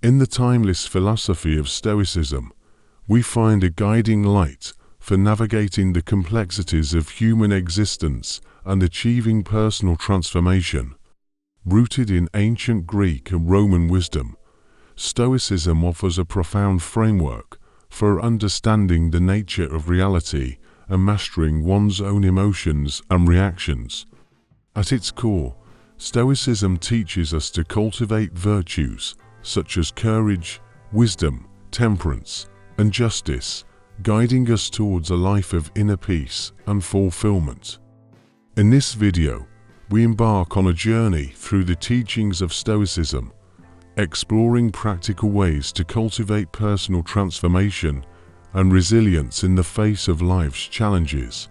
In the timeless philosophy of Stoicism, we find a guiding light for navigating the complexities of human existence and achieving personal transformation. Rooted in ancient Greek and Roman wisdom, Stoicism offers a profound framework for understanding the nature of reality and mastering one's own emotions and reactions. At its core, Stoicism teaches us to cultivate virtues such as courage, wisdom, temperance, and justice, guiding us towards a life of inner peace and fulfillment. In this video, we embark on a journey through the teachings of Stoicism, exploring practical ways to cultivate personal transformation and resilience in the face of life's challenges.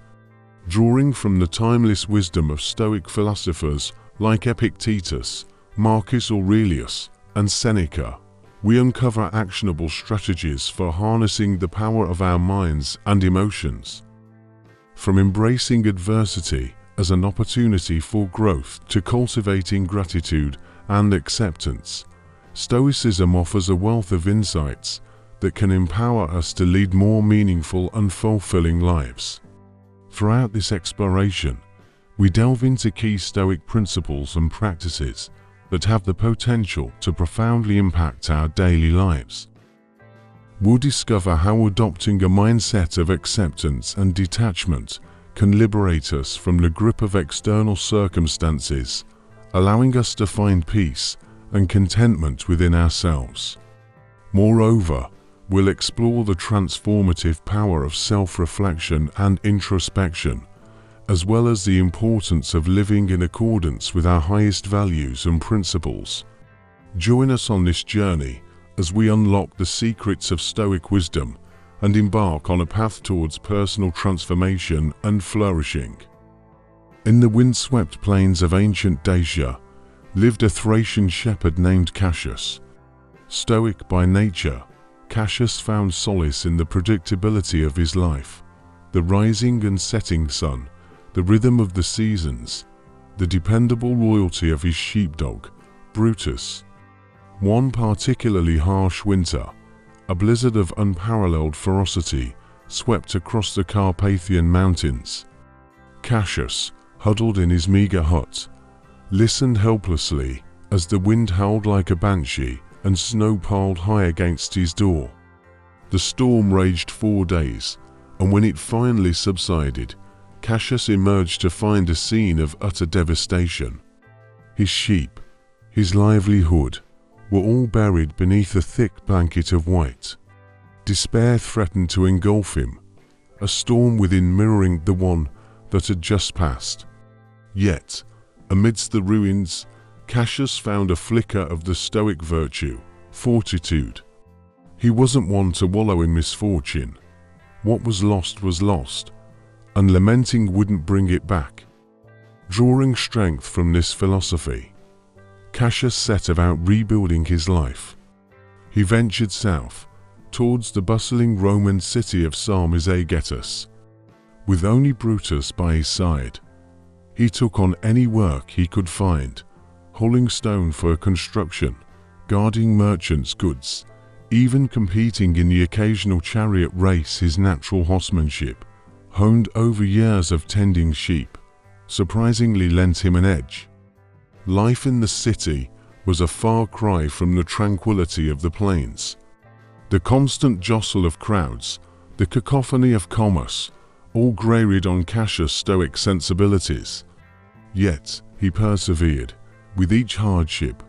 Drawing from the timeless wisdom of Stoic philosophers like Epictetus, Marcus Aurelius, and Seneca, we uncover actionable strategies for harnessing the power of our minds and emotions. From embracing adversity as an opportunity for growth to cultivating gratitude and acceptance, Stoicism offers a wealth of insights that can empower us to lead more meaningful and fulfilling lives. Throughout this exploration, we delve into key Stoic principles and practices that have the potential to profoundly impact our daily lives. We'll discover how adopting a mindset of acceptance and detachment can liberate us from the grip of external circumstances, allowing us to find peace and contentment within ourselves. Moreover, we'll explore the transformative power of self-reflection and introspection, as well as the importance of living in accordance with our highest values and principles. Join us on this journey as we unlock the secrets of Stoic wisdom and embark on a path towards personal transformation and flourishing. In the windswept plains of ancient Dacia lived a Thracian shepherd named Casas. Stoic by nature, Casas found solace in the predictability of his life, the rising and setting sun, the rhythm of the seasons, the dependable loyalty of his sheepdog, Brutus. One particularly harsh winter, a blizzard of unparalleled ferocity swept across the Carpathian Mountains. Casas, huddled in his meager hut, listened helplessly as the wind howled like a banshee and snow piled high against his door. The storm raged 4 days, and when it finally subsided, Casas emerged to find a scene of utter devastation. His sheep, his livelihood, were all buried beneath a thick blanket of white. Despair threatened to engulf him, a storm within mirroring the one that had just passed. Yet, amidst the ruins, Casas found a flicker of the Stoic virtue, fortitude. He wasn't one to wallow in misfortune. What was lost, and lamenting wouldn't bring it back. Drawing strength from this philosophy, Casas set about rebuilding his life. He ventured south, towards the bustling Roman city of Sarmizegetus. With only Brutus by his side, he took on any work he could find, hauling stone for construction, guarding merchants' goods, even competing in the occasional chariot race. His natural horsemanship, honed over years of tending sheep, surprisingly lent him an edge. Life in the city was a far cry from the tranquility of the plains. The constant jostle of crowds, the cacophony of commerce, all grated on Casas' Stoic sensibilities. Yet, he persevered. With each hardship,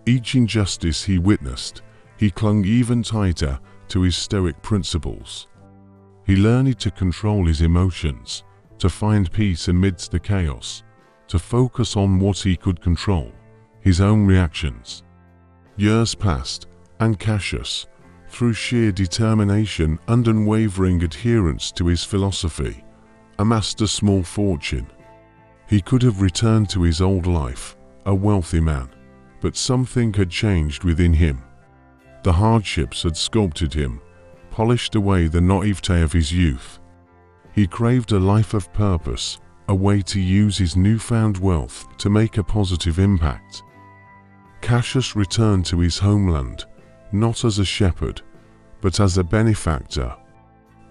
each injustice he witnessed, he clung even tighter to his Stoic principles. He learned to control his emotions, to find peace amidst the chaos, to focus on what he could control, his own reactions. Years passed, and Casas, through sheer determination and unwavering adherence to his philosophy, amassed a small fortune. He could have returned to his old life, a wealthy man, but something had changed within him. The hardships had sculpted him, polished away the naivete of his youth. He craved a life of purpose, a way to use his newfound wealth to make a positive impact. Casas returned to his homeland, not as a shepherd, but as a benefactor.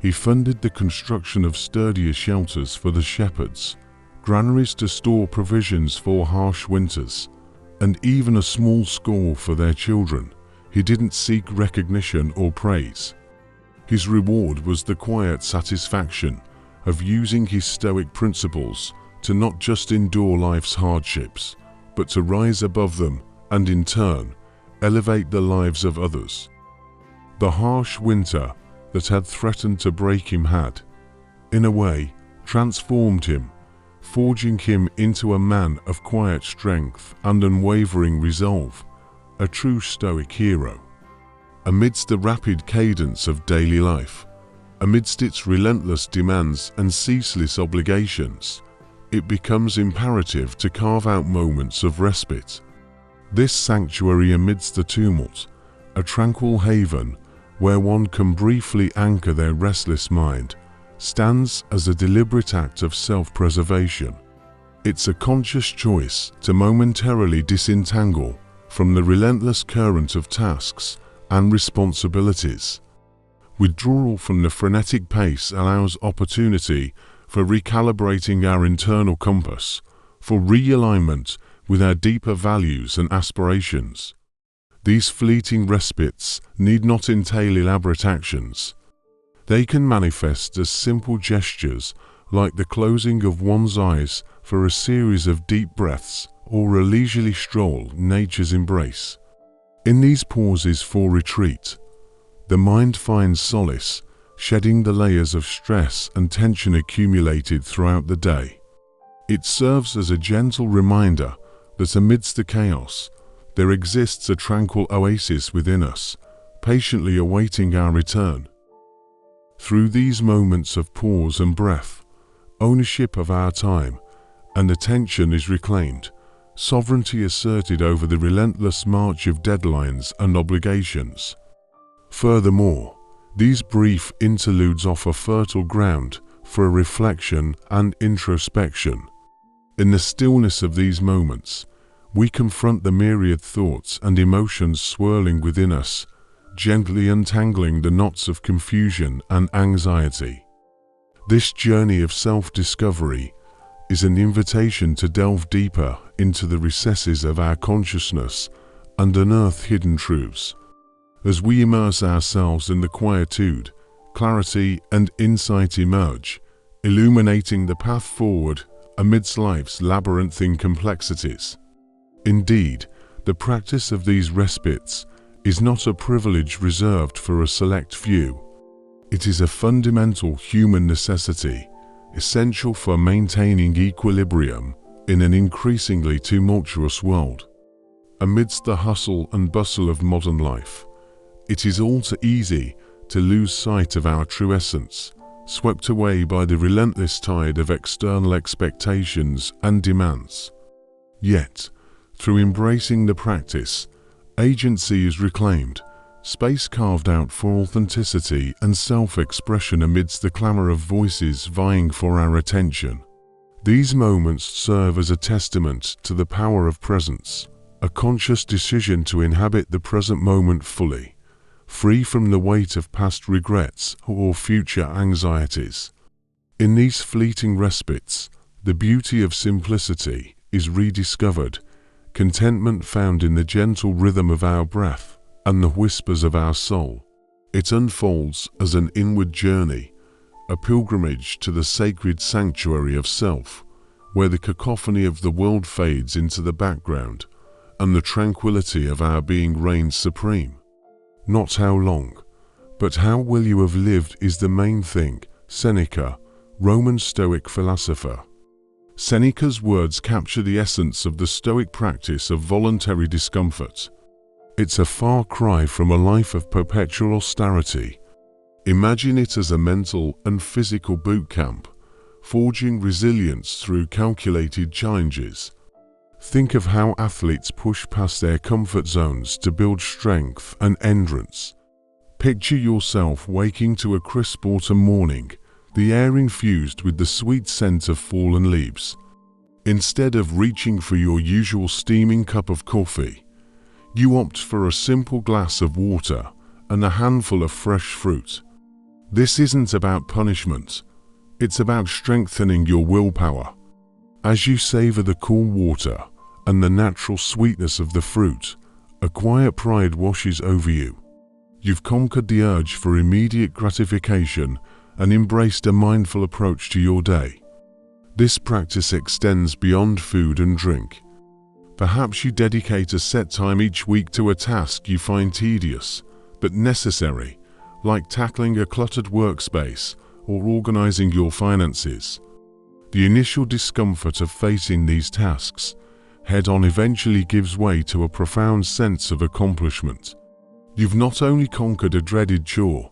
He funded the construction of sturdier shelters for the shepherds, granaries to store provisions for harsh winters, and even a small school for their children. He didn't seek recognition or praise. His reward was the quiet satisfaction of using his Stoic principles to not just endure life's hardships, but to rise above them and in turn elevate the lives of others. The harsh winter that had threatened to break him had, in a way, transformed him, forging him into a man of quiet strength and unwavering resolve, a true Stoic hero. Amidst the rapid cadence of daily life, amidst its relentless demands and ceaseless obligations, it becomes imperative to carve out moments of respite. This sanctuary amidst the tumult, a tranquil haven where one can briefly anchor their restless mind, stands as a deliberate act of self-preservation. It's a conscious choice to momentarily disentangle from the relentless current of tasks and responsibilities. Withdrawal from the frenetic pace allows opportunity for recalibrating our internal compass, for realignment with our deeper values and aspirations. These fleeting respites need not entail elaborate actions. They can manifest as simple gestures like the closing of one's eyes for a series of deep breaths or a leisurely stroll in nature's embrace. In these pauses for retreat, the mind finds solace, shedding the layers of stress and tension accumulated throughout the day. It serves as a gentle reminder that amidst the chaos, there exists a tranquil oasis within us, patiently awaiting our return. Through these moments of pause and breath, ownership of our time and attention is reclaimed, sovereignty asserted over the relentless march of deadlines and obligations. Furthermore, these brief interludes offer fertile ground for reflection and introspection. In the stillness of these moments, we confront the myriad thoughts and emotions swirling within us, gently untangling the knots of confusion and anxiety. This journey of self-discovery is an invitation to delve deeper into the recesses of our consciousness and unearth hidden truths. As we immerse ourselves in the quietude, clarity and insight emerge, illuminating the path forward amidst life's labyrinthine complexities. Indeed, the practice of these respites is not a privilege reserved for a select few. It is a fundamental human necessity, essential for maintaining equilibrium in an increasingly tumultuous world. Amidst the hustle and bustle of modern life, it is all too easy to lose sight of our true essence, swept away by the relentless tide of external expectations and demands. Yet, through embracing the practice, agency is reclaimed, space carved out for authenticity and self-expression amidst the clamor of voices vying for our attention. These moments serve as a testament to the power of presence, a conscious decision to inhabit the present moment fully, free from the weight of past regrets or future anxieties. In these fleeting respites, the beauty of simplicity is rediscovered, contentment found in the gentle rhythm of our breath and the whispers of our soul. It unfolds as an inward journey, a pilgrimage to the sacred sanctuary of self, where the cacophony of the world fades into the background and the tranquility of our being reigns supreme. Not how long, but how will you have lived is the main thing. Seneca, Roman Stoic philosopher. Seneca's words capture the essence of the Stoic practice of voluntary discomfort. It's a far cry from a life of perpetual austerity. Imagine it as a mental and physical boot camp, forging resilience through calculated challenges. Think of how athletes push past their comfort zones to build strength and endurance. Picture yourself waking to a crisp autumn morning, the air infused with the sweet scent of fallen leaves. Instead of reaching for your usual steaming cup of coffee, You opt for a simple glass of water and a handful of fresh fruit. This isn't about punishment. It's about strengthening your willpower. As you savor the cool water and the natural sweetness of the fruit, a quiet pride washes over you. You've conquered the urge for immediate gratification and embraced a mindful approach to your day. This practice extends beyond food and drink. Perhaps you dedicate a set time each week to a task you find tedious but necessary, like tackling a cluttered workspace or organizing your finances. The initial discomfort of facing these tasks head-on eventually gives way to a profound sense of accomplishment. You've not only conquered a dreaded chore,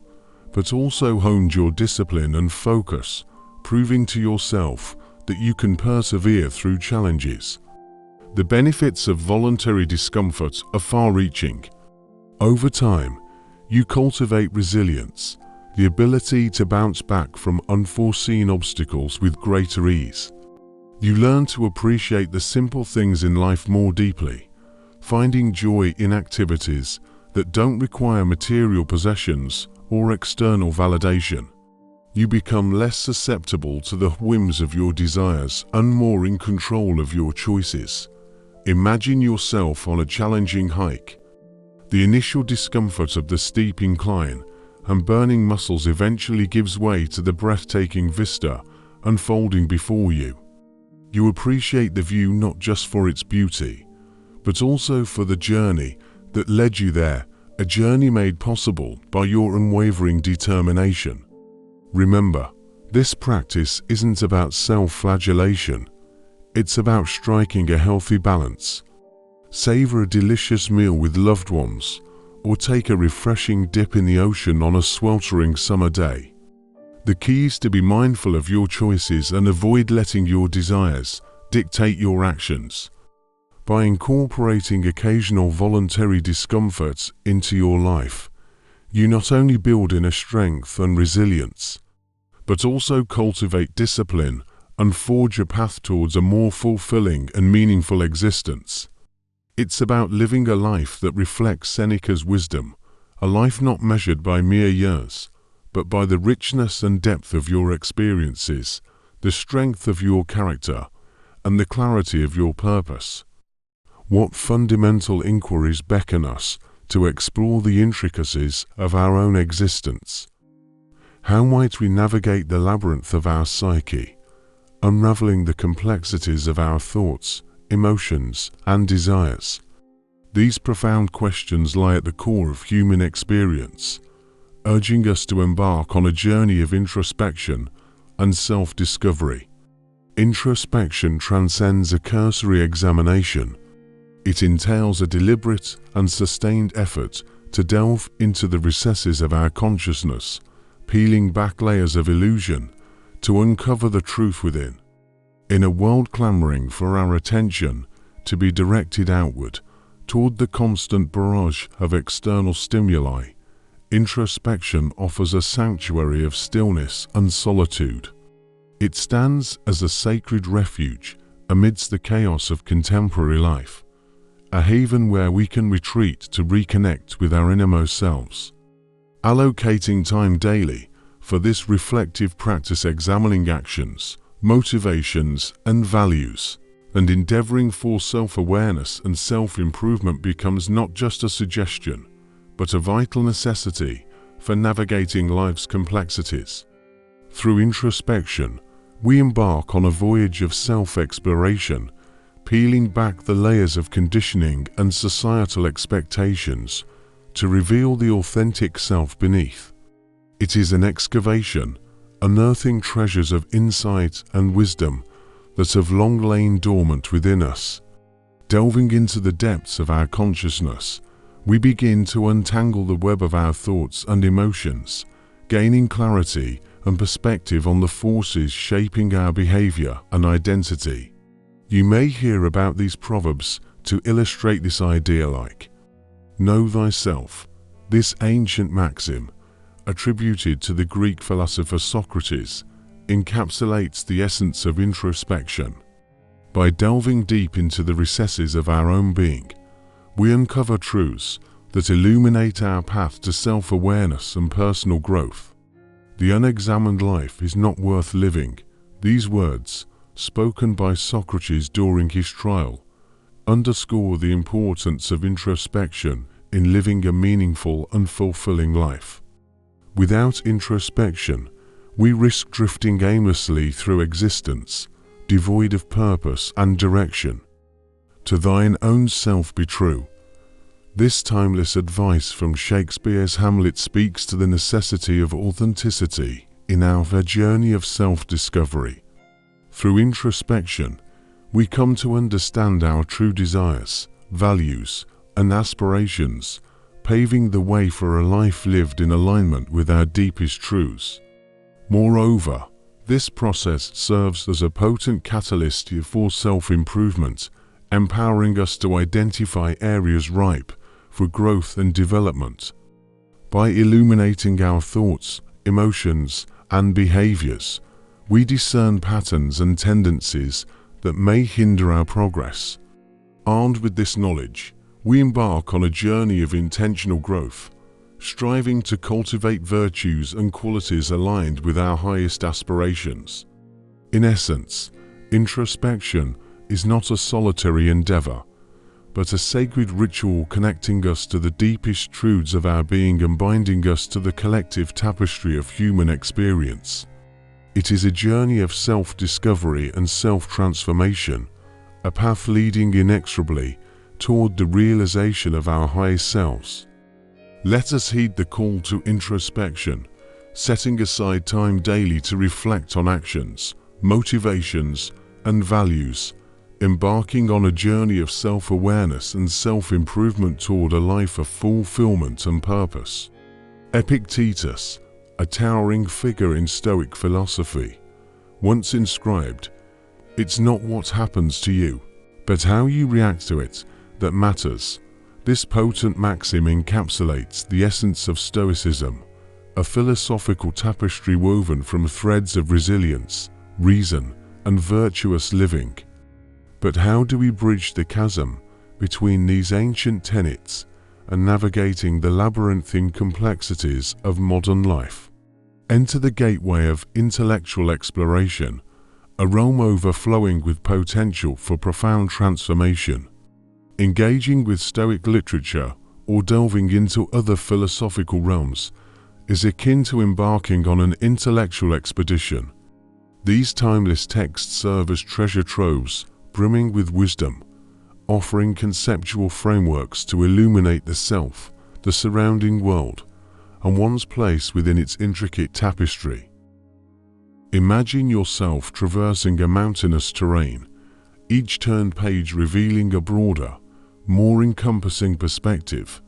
but also honed your discipline and focus, proving to yourself that you can persevere through challenges. The benefits of voluntary discomfort are far-reaching. Over time, you cultivate resilience, the ability to bounce back from unforeseen obstacles with greater ease. You learn to appreciate the simple things in life more deeply, finding joy in activities that don't require material possessions or external validation. You become less susceptible to the whims of your desires and more in control of your choices. Imagine yourself on a challenging hike. The initial discomfort of the steep incline and burning muscles eventually gives way to the breathtaking vista unfolding before you. You appreciate the view not just for its beauty, but also for the journey that led you there, a journey made possible by your unwavering determination. Remember, this practice isn't about self-flagellation. It's about striking a healthy balance. Savor a delicious meal with loved ones, or take a refreshing dip in the ocean on a sweltering summer day. The key is to be mindful of your choices and avoid letting your desires dictate your actions. By incorporating occasional voluntary discomforts into your life, you not only build inner strength and resilience, but also cultivate discipline and forge a path towards a more fulfilling and meaningful existence. It's about living a life that reflects Seneca's wisdom, a life not measured by mere years, but by the richness and depth of your experiences, the strength of your character, and the clarity of your purpose. What fundamental inquiries beckon us to explore the intricacies of our own existence? How might we navigate the labyrinth of our psyche, unraveling the complexities of our thoughts, emotions, and desires? These profound questions lie at the core of human experience, urging us to embark on a journey of introspection and self-discovery. Introspection transcends a cursory examination. It entails a deliberate and sustained effort to delve into the recesses of our consciousness, peeling back layers of illusion to uncover the truth within. In a world clamoring for our attention to be directed outward, toward the constant barrage of external stimuli, introspection offers a sanctuary of stillness and solitude. It stands as a sacred refuge amidst the chaos of contemporary life, a haven where we can retreat to reconnect with our innermost selves. Allocating time daily for this reflective practice, examining actions, motivations, and values, and endeavoring for self-awareness and self-improvement becomes not just a suggestion, but a vital necessity for navigating life's complexities. Through introspection, we embark on a voyage of self-exploration, peeling back the layers of conditioning and societal expectations to reveal the authentic self beneath. It is an excavation, unearthing treasures of insight and wisdom that have long lain dormant within us. Delving into the depths of our consciousness, we begin to untangle the web of our thoughts and emotions, gaining clarity and perspective on the forces shaping our behavior and identity. You may hear about these proverbs to illustrate this idea, like, "Know thyself." This ancient maxim, attributed to the Greek philosopher Socrates, encapsulates the essence of introspection. By delving deep into the recesses of our own being, We uncover truths that illuminate our path to self-awareness and personal growth. The unexamined life is not worth living. These words, spoken by Socrates during his trial, underscore the importance of introspection in living a meaningful and fulfilling life. Without introspection, we risk drifting aimlessly through existence, devoid of purpose and direction. To thine own self be true. This timeless advice from Shakespeare's Hamlet speaks to the necessity of authenticity in our journey of self-discovery. Through introspection, we come to understand our true desires, values, and aspirations, paving the way for a life lived in alignment with our deepest truths. Moreover, this process serves as a potent catalyst for self-improvement, empowering us to identify areas ripe for growth and development. By illuminating our thoughts, emotions, and behaviors, we discern patterns and tendencies that may hinder our progress. Armed with this knowledge, we embark on a journey of intentional growth, striving to cultivate virtues and qualities aligned with our highest aspirations. In essence, introspection is not a solitary endeavor, but a sacred ritual connecting us to the deepest truths of our being and binding us to the collective tapestry of human experience. It is a journey of self-discovery and self-transformation, a path leading inexorably toward the realization of our highest selves. Let us heed the call to introspection, setting aside time daily to reflect on actions, motivations, and values, embarking on a journey of self-awareness and self-improvement toward a life of fulfillment and purpose. Epictetus, a towering figure in Stoic philosophy, once inscribed, "It's not what happens to you, but how you react to it, that matters." This potent maxim encapsulates the essence of Stoicism, a philosophical tapestry woven from threads of resilience, reason, and virtuous living. But how do we bridge the chasm between these ancient tenets and navigating the labyrinthine complexities of modern life? Enter the gateway of intellectual exploration, a realm overflowing with potential for profound transformation. Engaging with Stoic literature or delving into other philosophical realms is akin to embarking on an intellectual expedition. These timeless texts serve as treasure troves, brimming with wisdom, offering conceptual frameworks to illuminate the self, the surrounding world, and one's place within its intricate tapestry. Imagine yourself traversing a mountainous terrain, each turned page revealing a broader, more encompassing perspective.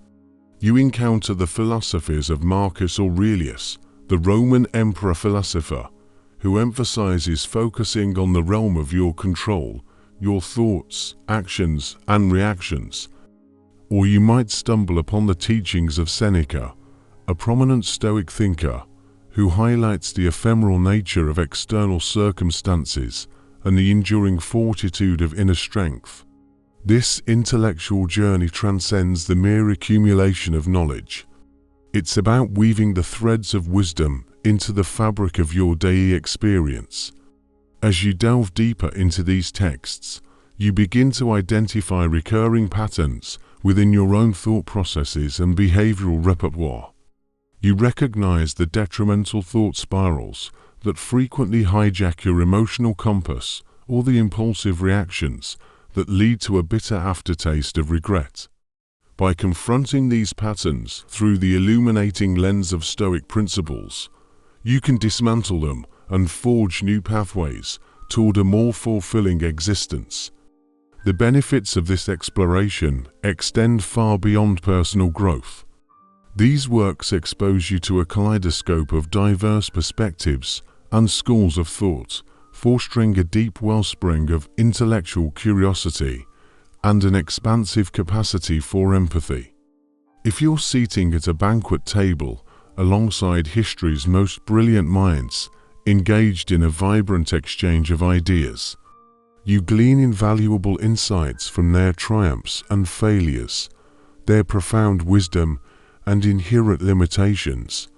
You encounter the philosophies of Marcus Aurelius, the Roman emperor philosopher, who emphasizes focusing on the realm of your control, your thoughts, actions, and reactions. Or you might stumble upon the teachings of Seneca, a prominent Stoic thinker, who highlights the ephemeral nature of external circumstances and the enduring fortitude of inner strength. This intellectual journey transcends the mere accumulation of knowledge. It's about weaving the threads of wisdom into the fabric of your daily experience. As you delve deeper into these texts, you begin to identify recurring patterns within your own thought processes and behavioral repertoire. You recognize the detrimental thought spirals that frequently hijack your emotional compass or the impulsive reactions that lead to a bitter aftertaste of regret. By confronting these patterns through the illuminating lens of Stoic principles, you can dismantle them and forge new pathways toward a more fulfilling existence. The benefits of this exploration extend far beyond personal growth. These works expose you to a kaleidoscope of diverse perspectives and schools of thought, fostering a deep wellspring of intellectual curiosity and an expansive capacity for empathy. If you're sitting at a banquet table alongside history's most brilliant minds, engaged in a vibrant exchange of ideas, you glean invaluable insights from their triumphs and failures, their profound wisdom and inherent limitations.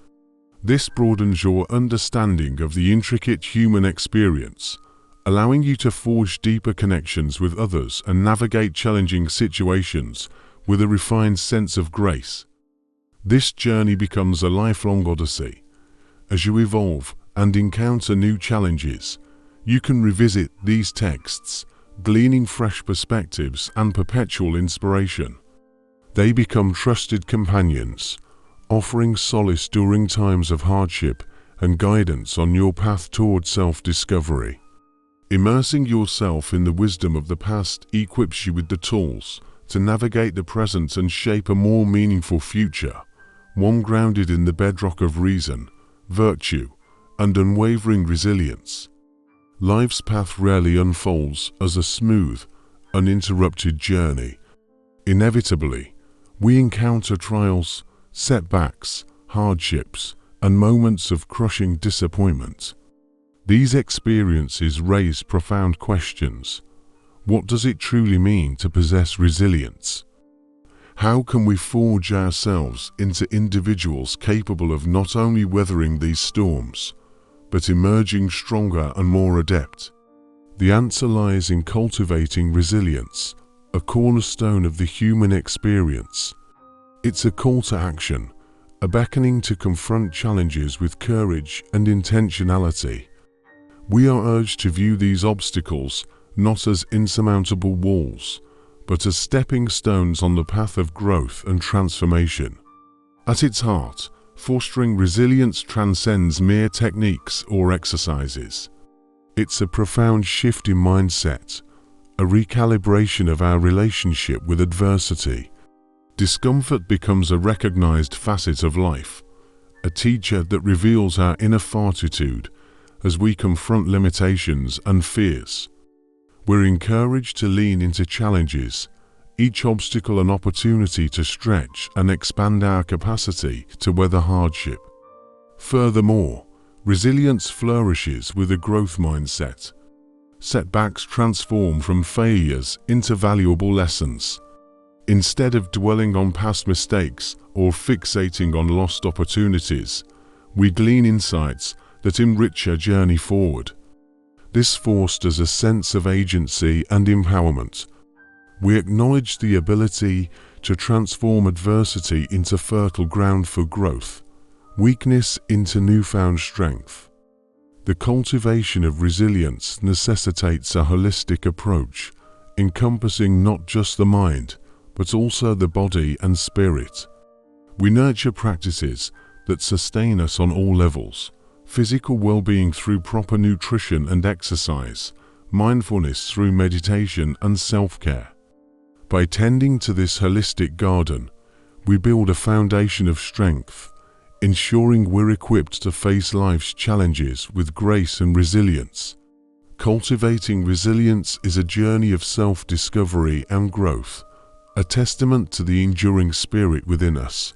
This broadens your understanding of the intricate human experience, allowing you to forge deeper connections with others and navigate challenging situations with a refined sense of grace. This journey becomes a lifelong odyssey. As you evolve and encounter new challenges, you can revisit these texts, gleaning fresh perspectives and perpetual inspiration. They become trusted companions, offering solace during times of hardship and guidance on your path toward self-discovery. Immersing yourself in the wisdom of the past equips you with the tools to navigate the present and shape a more meaningful future, one grounded in the bedrock of reason, virtue, and unwavering resilience. Life's path rarely unfolds as a smooth, uninterrupted journey. Inevitably, we encounter trials, setbacks, hardships, and moments of crushing disappointment. These experiences raise profound questions. What does it truly mean to possess resilience? How can we forge ourselves into individuals capable of not only weathering these storms, but emerging stronger and more adept? The answer lies in cultivating resilience, a cornerstone of the human experience. It's a call to action, a beckoning to confront challenges with courage and intentionality. We are urged to view these obstacles not as insurmountable walls, but as stepping stones on the path of growth and transformation. At its heart, fostering resilience transcends mere techniques or exercises. It's a profound shift in mindset, a recalibration of our relationship with adversity. Discomfort becomes a recognized facet of life, a teacher that reveals our inner fortitude as we confront limitations and fears. We're encouraged to lean into challenges, each obstacle an opportunity to stretch and expand our capacity to weather hardship. Furthermore, resilience flourishes with a growth mindset. Setbacks transform from failures into valuable lessons. Instead of dwelling on past mistakes or fixating on lost opportunities, we glean insights that enrich our journey forward. This fosters a sense of agency and empowerment. We acknowledge the ability to transform adversity into fertile ground for growth, weakness into newfound strength. The cultivation of resilience necessitates a holistic approach, encompassing not just the mind, but also the body and spirit. We nurture practices that sustain us on all levels: physical well-being through proper nutrition and exercise, mindfulness through meditation and self-care. By tending to this holistic garden, we build a foundation of strength, ensuring we're equipped to face life's challenges with grace and resilience. Cultivating resilience is a journey of self-discovery and growth, a testament to the enduring spirit within us.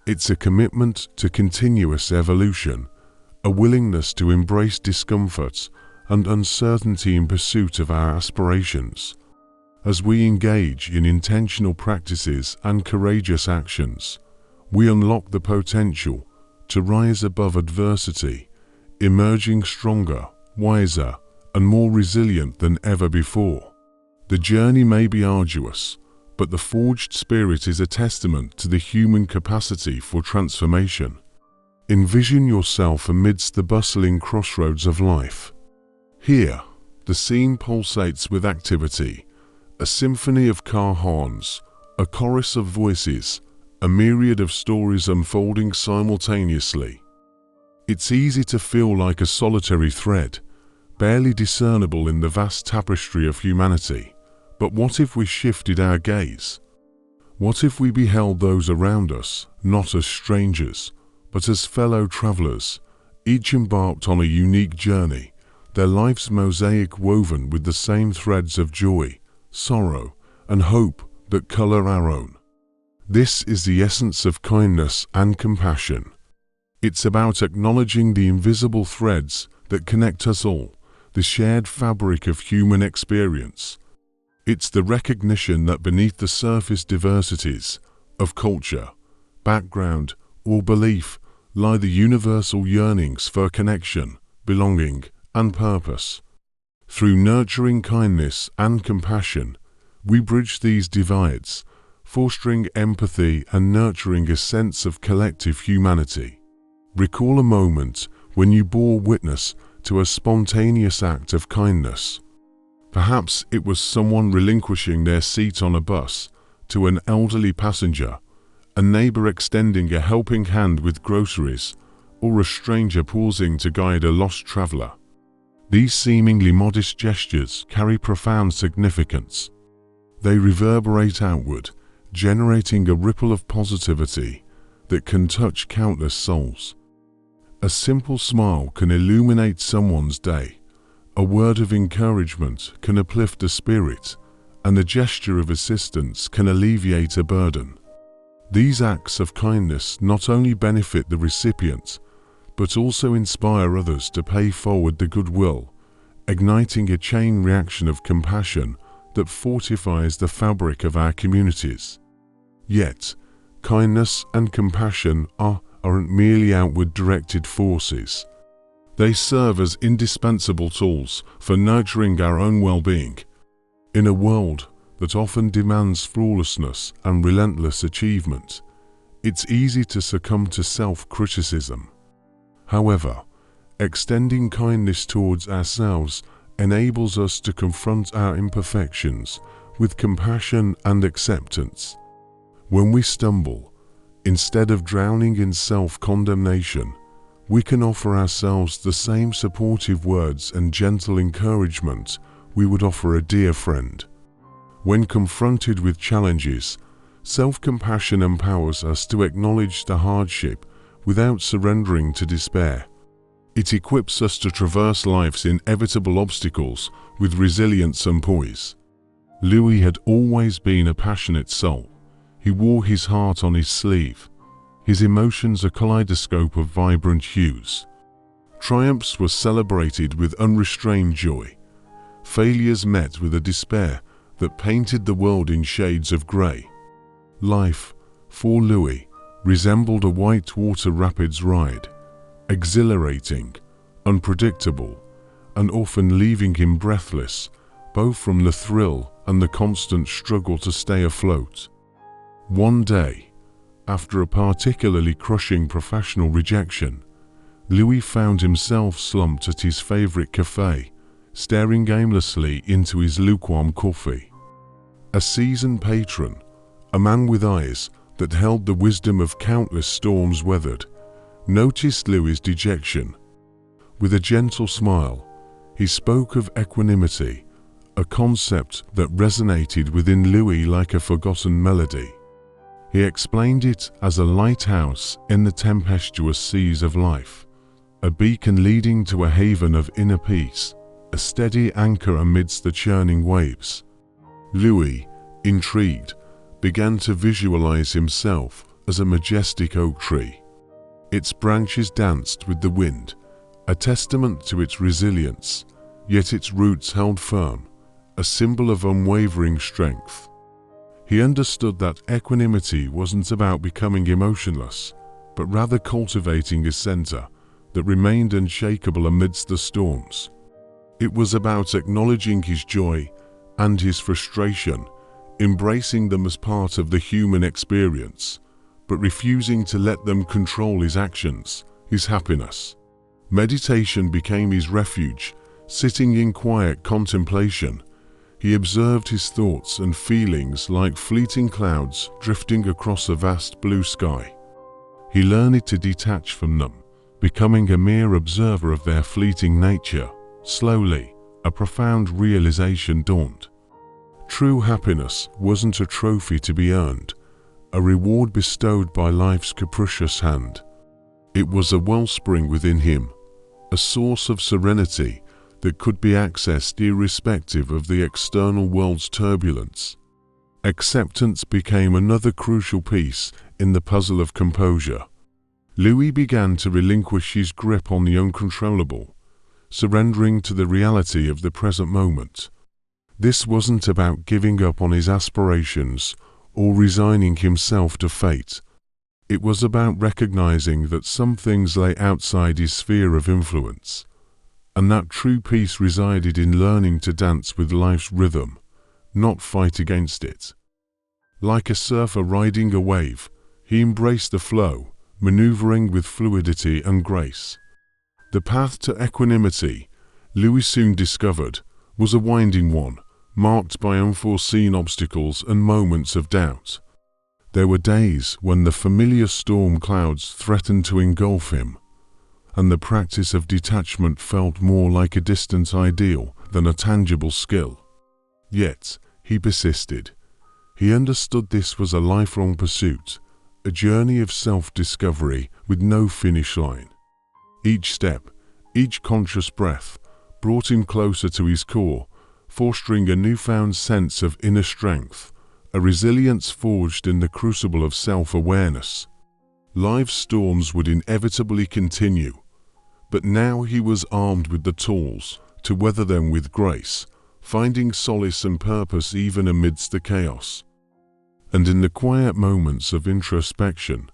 It's a commitment to continuous evolution, a willingness to embrace discomfort and uncertainty in pursuit of our aspirations. As we engage in intentional practices and courageous actions, we unlock the potential to rise above adversity, emerging stronger, wiser, and more resilient than ever before. The journey may be arduous, but the forged spirit is a testament to the human capacity for transformation. Envision yourself amidst the bustling crossroads of life. Here, the scene pulsates with activity, a symphony of car horns, a chorus of voices, a myriad of stories unfolding simultaneously. It's easy to feel like a solitary thread, barely discernible in the vast tapestry of humanity. But what if we shifted our gaze? What if we beheld those around us not as strangers, but as fellow travelers, each embarked on a unique journey, their life's mosaic woven with the same threads of joy, sorrow, and hope that color our own? This is the essence of kindness and compassion. It's about acknowledging the invisible threads that connect us all, the shared fabric of human experience. It's the recognition that beneath the surface diversities, of culture, background, or belief lie the universal yearnings for connection, belonging, and purpose. Through nurturing kindness and compassion, we bridge these divides, fostering empathy and nurturing a sense of collective humanity. Recall a moment when you bore witness to a spontaneous act of kindness. Perhaps it was someone relinquishing their seat on a bus to an elderly passenger, a neighbor extending a helping hand with groceries, or a stranger pausing to guide a lost traveler. These seemingly modest gestures carry profound significance. They reverberate outward, generating a ripple of positivity that can touch countless souls. A simple smile can illuminate someone's day, a word of encouragement can uplift a spirit, and a gesture of assistance can alleviate a burden. These acts of kindness not only benefit the recipient, but also inspire others to pay forward the goodwill, igniting a chain reaction of compassion that fortifies the fabric of our communities. Yet, kindness and compassion aren't merely outward-directed forces. They serve as indispensable tools for nurturing our own well-being. In a world that often demands flawlessness and relentless achievement, it's easy to succumb to self-criticism. However, extending kindness towards ourselves enables us to confront our imperfections with compassion and acceptance. When we stumble, instead of drowning in self-condemnation, we can offer ourselves the same supportive words and gentle encouragement we would offer a dear friend. When confronted with challenges, self-compassion empowers us to acknowledge the hardship without surrendering to despair. It equips us to traverse life's inevitable obstacles with resilience and poise. Louis had always been a passionate soul. He wore his heart on his sleeve, his emotions a kaleidoscope of vibrant hues. Triumphs were celebrated with unrestrained joy, failures met with a despair that painted the world in shades of grey. Life, for Louis, resembled a whitewater rapids ride, exhilarating, unpredictable, and often leaving him breathless, both from the thrill and the constant struggle to stay afloat. One day, after a particularly crushing professional rejection, Louis found himself slumped at his favorite cafe, staring aimlessly into his lukewarm coffee. A seasoned patron, a man with eyes that held the wisdom of countless storms weathered, noticed Louis's dejection. With a gentle smile, he spoke of equanimity, a concept that resonated within Louis like a forgotten melody. He explained it as a lighthouse in the tempestuous seas of life, a beacon leading to a haven of inner peace, a steady anchor amidst the churning waves. Louis, intrigued, began to visualize himself as a majestic oak tree. Its branches danced with the wind, a testament to its resilience, yet its roots held firm, a symbol of unwavering strength. He understood that equanimity wasn't about becoming emotionless, but rather cultivating a center that remained unshakable amidst the storms. It was about acknowledging his joy and his frustration, embracing them as part of the human experience, but refusing to let them control his actions, his happiness. Meditation became his refuge. Sitting in quiet contemplation, he observed his thoughts and feelings like fleeting clouds drifting across a vast blue sky. He learned to detach from them, becoming a mere observer of their fleeting nature. Slowly, a profound realization dawned. True happiness wasn't a trophy to be earned, a reward bestowed by life's capricious hand. It was a wellspring within him, a source of serenity that could be accessed irrespective of the external world's turbulence. Acceptance became another crucial piece in the puzzle of composure. Louis began to relinquish his grip on the uncontrollable, surrendering to the reality of the present moment. This wasn't about giving up on his aspirations or resigning himself to fate. It was about recognizing that some things lay outside his sphere of influence, and that true peace resided in learning to dance with life's rhythm, not fight against it. Like a surfer riding a wave, he embraced the flow, maneuvering with fluidity and grace. The path to equanimity, Louis soon discovered, was a winding one, marked by unforeseen obstacles and moments of doubt. There were days when the familiar storm clouds threatened to engulf him, and the practice of detachment felt more like a distant ideal than a tangible skill. Yet, he persisted. He understood this was a lifelong pursuit, a journey of self-discovery with no finish line. Each step, each conscious breath, brought him closer to his core, fostering a newfound sense of inner strength, a resilience forged in the crucible of self-awareness. Life's storms would inevitably continue, but now he was armed with the tools to weather them with grace, finding solace and purpose even amidst the chaos. And in the quiet moments of introspection,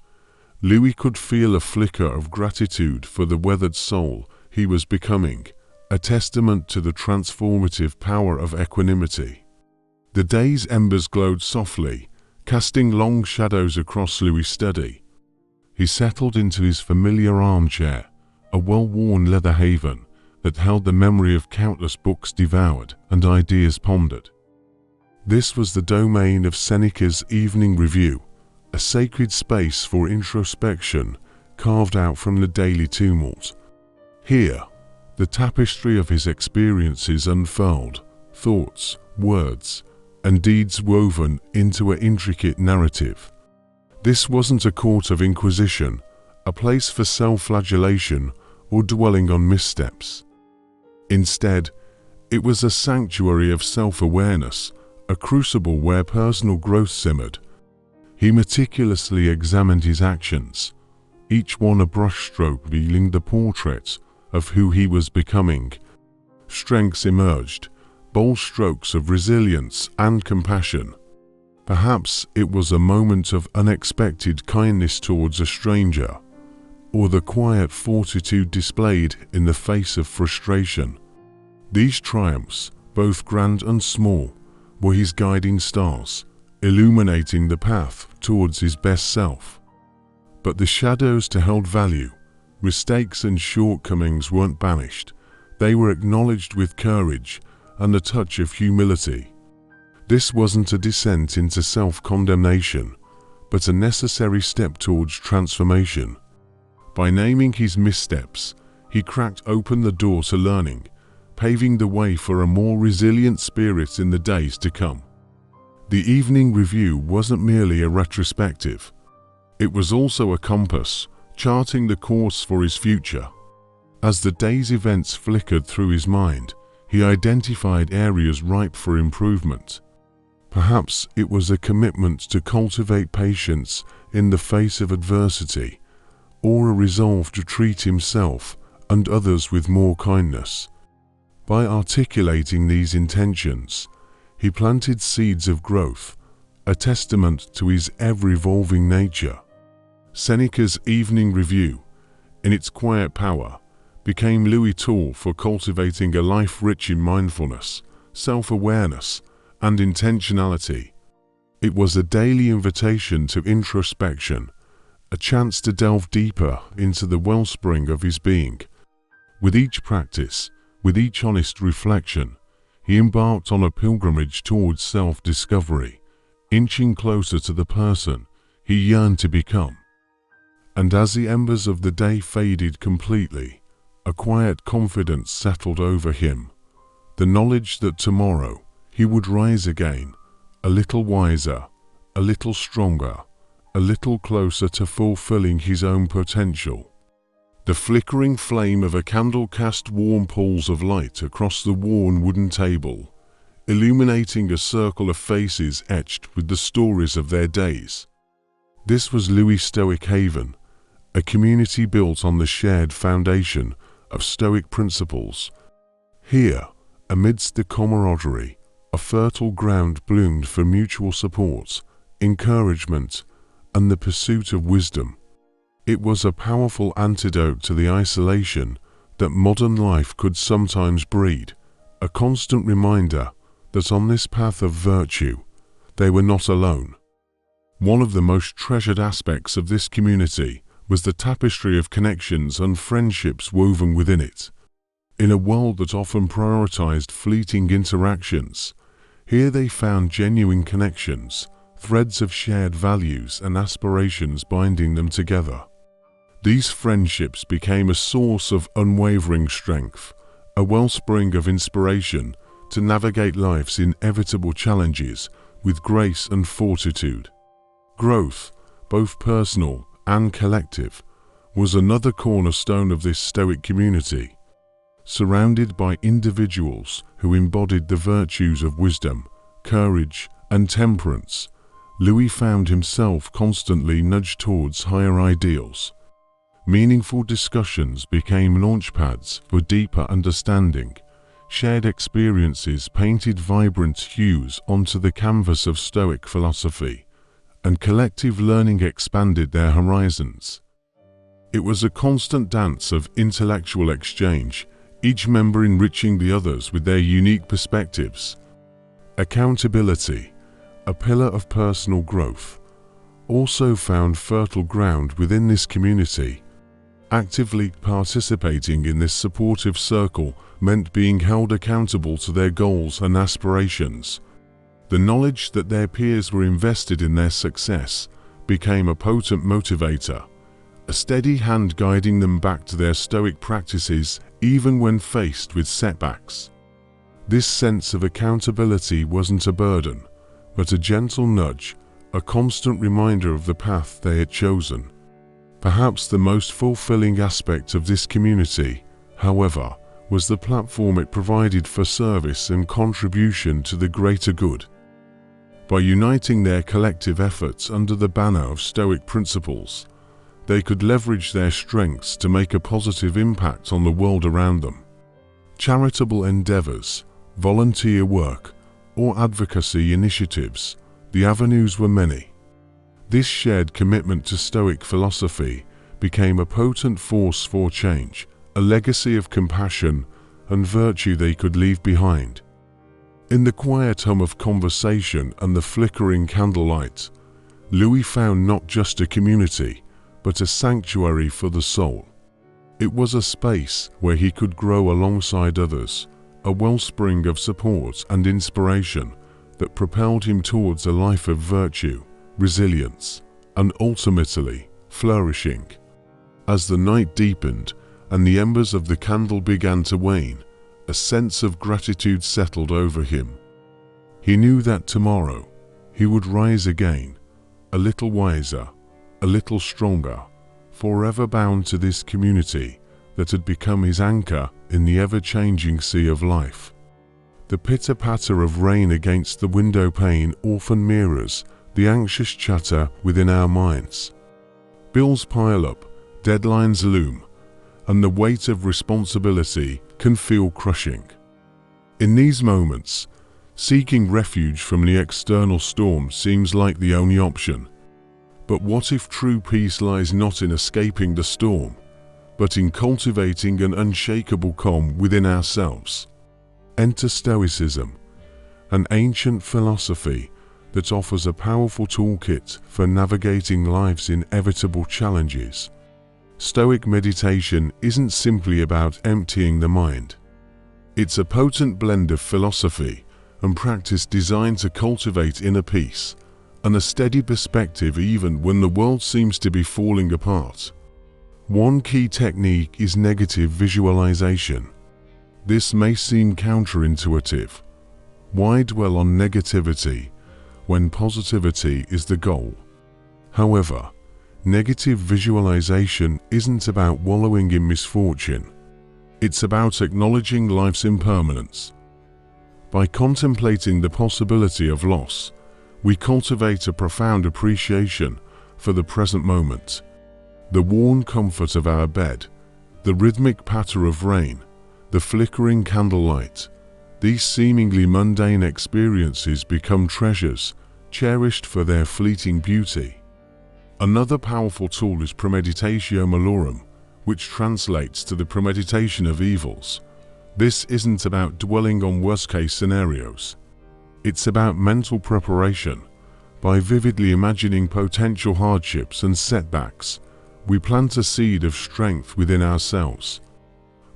Louis could feel a flicker of gratitude for the weathered soul he was becoming, a testament to the transformative power of equanimity. The day's embers glowed softly, casting long shadows across Louis' study. He settled into his familiar armchair, a well-worn leather haven that held the memory of countless books devoured and ideas pondered. This was the domain of Seneca's Evening Review, a sacred space for introspection carved out from the daily tumult. Here, the tapestry of his experiences unfurled, thoughts, words, and deeds woven into an intricate narrative. This wasn't a court of inquisition, a place for self-flagellation or dwelling on missteps. Instead, it was a sanctuary of self-awareness, a crucible where personal growth simmered. He meticulously examined his actions, each one a brushstroke revealing the portrait of who he was becoming. Strengths emerged, bold strokes of resilience and compassion. Perhaps it was a moment of unexpected kindness towards a stranger, or the quiet fortitude displayed in the face of frustration. These triumphs, both grand and small, were his guiding stars, illuminating the path towards his best self. But the shadows to held value, mistakes and shortcomings weren't banished. They were acknowledged with courage and a touch of humility. This wasn't a descent into self-condemnation, but a necessary step towards transformation. By naming his missteps, he cracked open the door to learning, paving the way for a more resilient spirit in the days to come. The Evening Review wasn't merely a retrospective. It was also a compass, charting the course for his future. As the day's events flickered through his mind, he identified areas ripe for improvement. Perhaps it was a commitment to cultivate patience in the face of adversity, or a resolve to treat himself and others with more kindness. By articulating these intentions, he planted seeds of growth, a testament to his ever-evolving nature. Seneca's Evening Review, in its quiet power, became Louis' tool for cultivating a life rich in mindfulness, self-awareness, and intentionality. It was a daily invitation to introspection, a chance to delve deeper into the wellspring of his being. With each practice, with each honest reflection, he embarked on a pilgrimage towards self-discovery, inching closer to the person he yearned to become. And as the embers of the day faded completely, a quiet confidence settled over him, the knowledge that tomorrow he would rise again, a little wiser, a little stronger, a little closer to fulfilling his own potential. The flickering flame of a candle cast warm pools of light across the worn wooden table, illuminating a circle of faces etched with the stories of their days. This was Louis' Stoic haven, a community built on the shared foundation of Stoic principles. Here, amidst the camaraderie, a fertile ground bloomed for mutual support, encouragement, and the pursuit of wisdom. It was a powerful antidote to the isolation that modern life could sometimes breed, a constant reminder that on this path of virtue, they were not alone. One of the most treasured aspects of this community was the tapestry of connections and friendships woven within it. In a world that often prioritized fleeting interactions, here they found genuine connections, threads of shared values and aspirations binding them together. These friendships became a source of unwavering strength, a wellspring of inspiration to navigate life's inevitable challenges with grace and fortitude. Growth, both personal and collective, was another cornerstone of this Stoic community. Surrounded by individuals who embodied the virtues of wisdom, courage, and temperance, Louis found himself constantly nudged towards higher ideals. Meaningful discussions became launchpads for deeper understanding. Shared experiences painted vibrant hues onto the canvas of Stoic philosophy, and collective learning expanded their horizons. It was a constant dance of intellectual exchange, each member enriching the others with their unique perspectives. Accountability, a pillar of personal growth, also found fertile ground within this community. Actively participating in this supportive circle meant being held accountable to their goals and aspirations. The knowledge that their peers were invested in their success became a potent motivator, a steady hand guiding them back to their Stoic practices even when faced with setbacks. This sense of accountability wasn't a burden, but a gentle nudge, a constant reminder of the path they had chosen. Perhaps the most fulfilling aspect of this community, however, was the platform it provided for service and contribution to the greater good. By uniting their collective efforts under the banner of Stoic principles, they could leverage their strengths to make a positive impact on the world around them. Charitable endeavors, volunteer work, or advocacy initiatives, the avenues were many. This shared commitment to Stoic philosophy became a potent force for change, a legacy of compassion and virtue they could leave behind. In the quiet hum of conversation and the flickering candlelight, Louis found not just a community, but a sanctuary for the soul. It was a space where he could grow alongside others, a wellspring of support and inspiration that propelled him towards a life of virtue, resilience, and ultimately flourishing. As the night deepened and the embers of the candle began to wane, a sense of gratitude settled over him. He knew that tomorrow he would rise again, a little wiser, a little stronger, forever bound to this community that had become his anchor in the ever-changing sea of life. The pitter-patter of rain against the window pane often mirrors the anxious chatter within our minds. Bills pile up, deadlines loom, and the weight of responsibility can feel crushing. In these moments, seeking refuge from the external storm seems like the only option. But what if true peace lies not in escaping the storm, but in cultivating an unshakable calm within ourselves? Enter Stoicism, an ancient philosophy that offers a powerful toolkit for navigating life's inevitable challenges. Stoic meditation isn't simply about emptying the mind. It's a potent blend of philosophy and practice designed to cultivate inner peace and a steady perspective even when the world seems to be falling apart. One key technique is negative visualization. This may seem counterintuitive. Why dwell on negativity when positivity is the goal? However, negative visualization isn't about wallowing in misfortune. It's about acknowledging life's impermanence. By contemplating the possibility of loss, we cultivate a profound appreciation for the present moment. The warm comfort of our bed, the rhythmic patter of rain, the flickering candlelight, these seemingly mundane experiences become treasures cherished for their fleeting beauty. Another powerful tool is premeditatio malorum, which translates to the premeditation of evils. This isn't about dwelling on worst-case scenarios. It's about mental preparation. By vividly imagining potential hardships and setbacks, we plant a seed of strength within ourselves.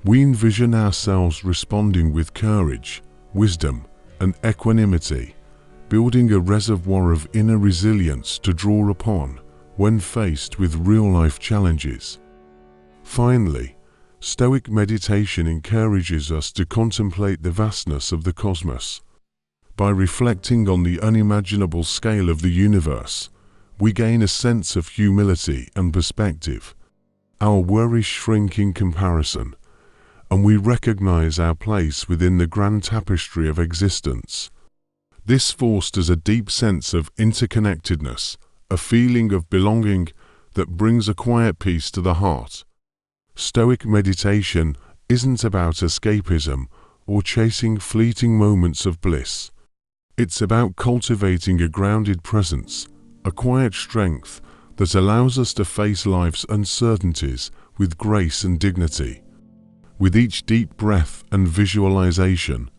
We envision ourselves responding with courage, wisdom, and equanimity, building a reservoir of inner resilience to draw upon when faced with real-life challenges. Finally, Stoic meditation encourages us to contemplate the vastness of the cosmos. By reflecting on the unimaginable scale of the universe, we gain a sense of humility and perspective. Our worries shrink in comparison, and we recognize our place within the grand tapestry of existence. This fosters a deep sense of interconnectedness, a feeling of belonging that brings a quiet peace to the heart. Stoic meditation isn't about escapism or chasing fleeting moments of bliss. It's about cultivating a grounded presence, a quiet strength that allows us to face life's uncertainties with grace and dignity. With each deep breath and visualization,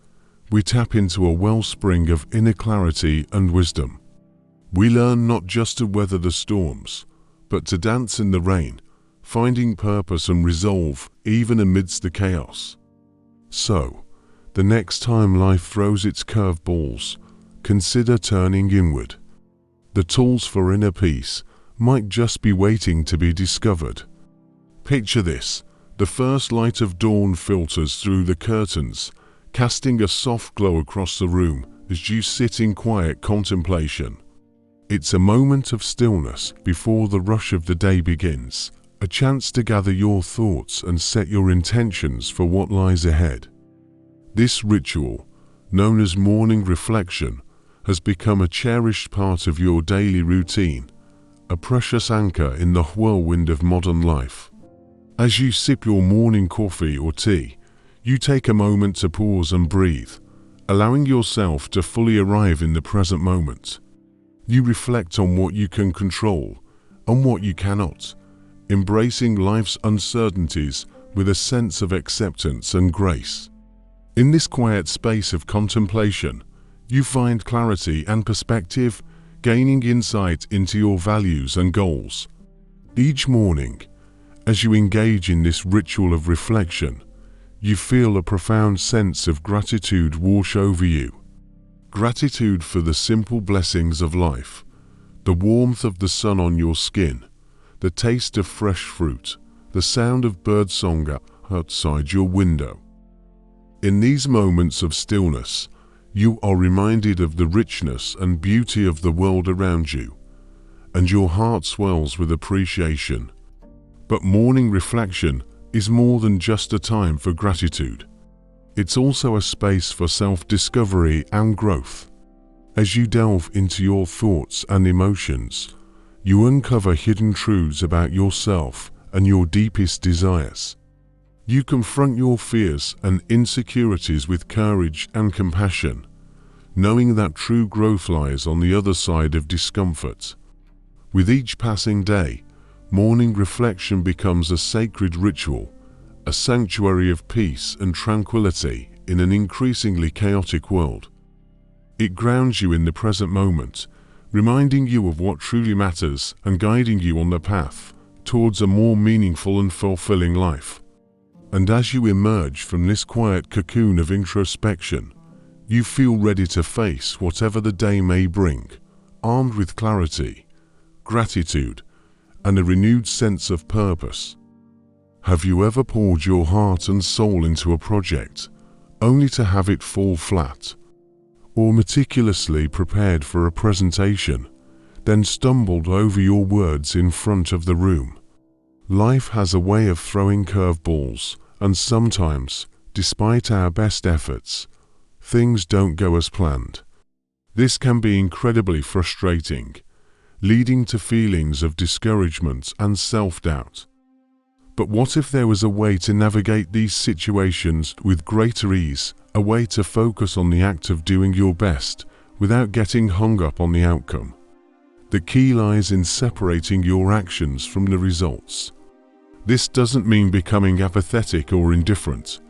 we tap into a wellspring of inner clarity and wisdom. We learn not just to weather the storms, but to dance in the rain, finding purpose and resolve even amidst the chaos. So, the next time life throws its curveballs, consider turning inward. The tools for inner peace might just be waiting to be discovered. Picture this: the first light of dawn filters through the curtains, casting a soft glow across the room as you sit in quiet contemplation. It's a moment of stillness before the rush of the day begins, a chance to gather your thoughts and set your intentions for what lies ahead. This ritual, known as morning reflection, has become a cherished part of your daily routine, a precious anchor in the whirlwind of modern life. As you sip your morning coffee or tea, you take a moment to pause and breathe, allowing yourself to fully arrive in the present moment. You reflect on what you can control and what you cannot, embracing life's uncertainties with a sense of acceptance and grace. In this quiet space of contemplation, you find clarity and perspective, gaining insight into your values and goals. Each morning, as you engage in this ritual of reflection, you feel a profound sense of gratitude wash over you. Gratitude for the simple blessings of life, the warmth of the sun on your skin, the taste of fresh fruit, the sound of birdsong outside your window. In these moments of stillness, you are reminded of the richness and beauty of the world around you, and your heart swells with appreciation. But morning reflection is more than just a time for gratitude. It's also a space for self-discovery and growth. As you delve into your thoughts and emotions, you uncover hidden truths about yourself and your deepest desires. You confront your fears and insecurities with courage and compassion, knowing that true growth lies on the other side of discomfort. With each passing day, morning reflection becomes a sacred ritual, a sanctuary of peace and tranquility in an increasingly chaotic world. It grounds you in the present moment, reminding you of what truly matters and guiding you on the path towards a more meaningful and fulfilling life. And as you emerge from this quiet cocoon of introspection, you feel ready to face whatever the day may bring, armed with clarity, gratitude, and a renewed sense of purpose. Have you ever poured your heart and soul into a project, only to have it fall flat? Or meticulously prepared for a presentation, then stumbled over your words in front of the room? Life has a way of throwing curveballs, and sometimes, despite our best efforts, things don't go as planned. This can be incredibly frustrating, leading to feelings of discouragement and self-doubt. But what if there was a way to navigate these situations with greater ease, a way to focus on the act of doing your best without getting hung up on the outcome. The key lies in separating your actions from the results. This doesn't mean becoming apathetic or indifferent.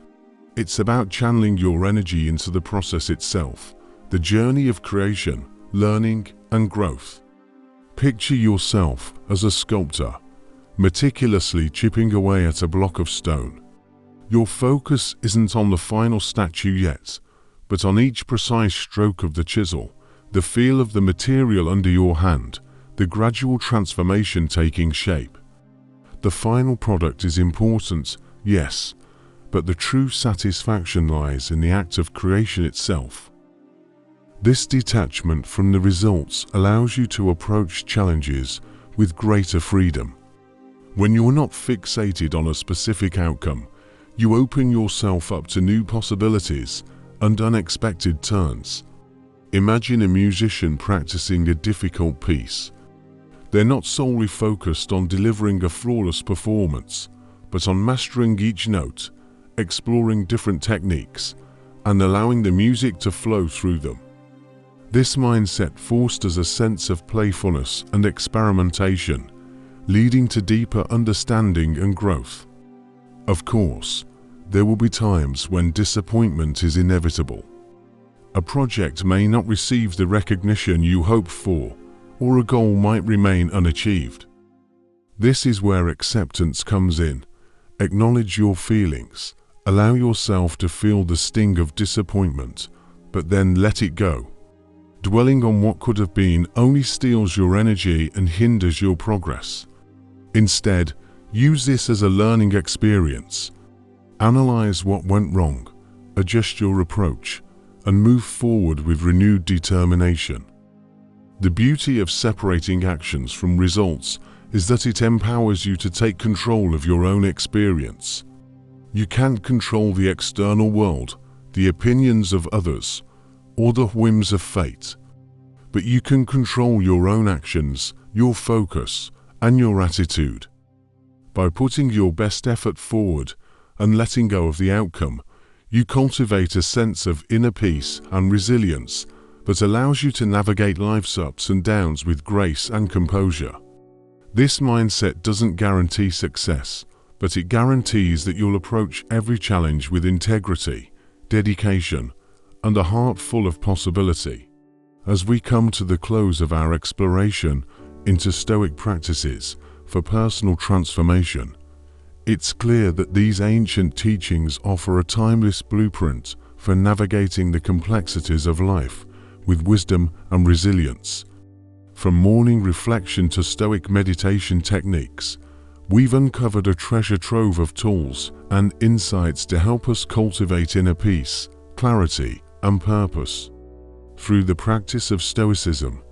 It's about channeling your energy into the process itself, the journey of creation, learning, and growth. Picture yourself as a sculptor, meticulously chipping away at a block of stone. Your focus isn't on the final statue yet, but on each precise stroke of the chisel, the feel of the material under your hand, the gradual transformation taking shape. The final product is important, yes, but the true satisfaction lies in the act of creation itself. This detachment from the results allows you to approach challenges with greater freedom. When you're not fixated on a specific outcome, you open yourself up to new possibilities and unexpected turns. Imagine a musician practicing a difficult piece. They're not solely focused on delivering a flawless performance, but on mastering each note, exploring different techniques, and allowing the music to flow through them. This mindset fosters a sense of playfulness and experimentation, leading to deeper understanding and growth. Of course, there will be times when disappointment is inevitable. A project may not receive the recognition you hoped for, or a goal might remain unachieved. This is where acceptance comes in. Acknowledge your feelings, allow yourself to feel the sting of disappointment, but then let it go. Dwelling on what could have been only steals your energy and hinders your progress. Instead, use this as a learning experience. Analyze what went wrong, adjust your approach, and move forward with renewed determination. The beauty of separating actions from results is that it empowers you to take control of your own experience. You can't control the external world, the opinions of others, or the whims of fate. But you can control your own actions, your focus, and your attitude. By putting your best effort forward and letting go of the outcome, you cultivate a sense of inner peace and resilience that allows you to navigate life's ups and downs with grace and composure. This mindset doesn't guarantee success, but it guarantees that you'll approach every challenge with integrity, dedication, and a heart full of possibility. As we come to the close of our exploration into Stoic practices for personal transformation, it's clear that these ancient teachings offer a timeless blueprint for navigating the complexities of life with wisdom and resilience. From morning reflection to Stoic meditation techniques, we've uncovered a treasure trove of tools and insights to help us cultivate inner peace, clarity, and purpose. Through the practice of Stoicism,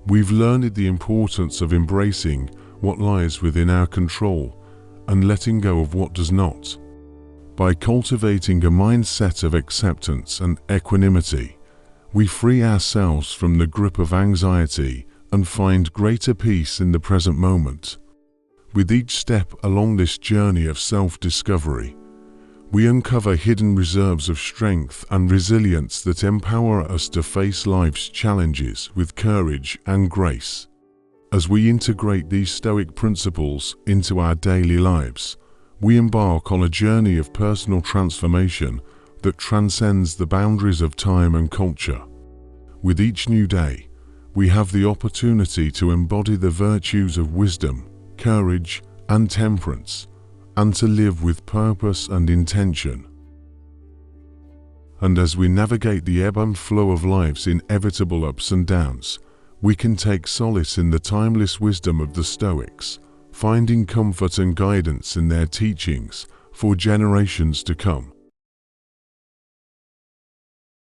we've learned the importance of embracing what lies within our control and letting go of what does not. By cultivating a mindset of acceptance and equanimity, we free ourselves from the grip of anxiety and find greater peace in the present moment. With each step along this journey of self-discovery, we uncover hidden reserves of strength and resilience that empower us to face life's challenges with courage and grace. As we integrate these Stoic principles into our daily lives, we embark on a journey of personal transformation that transcends the boundaries of time and culture. With each new day, we have the opportunity to embody the virtues of wisdom, courage, and temperance, and to live with purpose and intention. And as we navigate the ebb and flow of life's inevitable ups and downs, we can take solace in the timeless wisdom of the Stoics, finding comfort and guidance in their teachings for generations to come.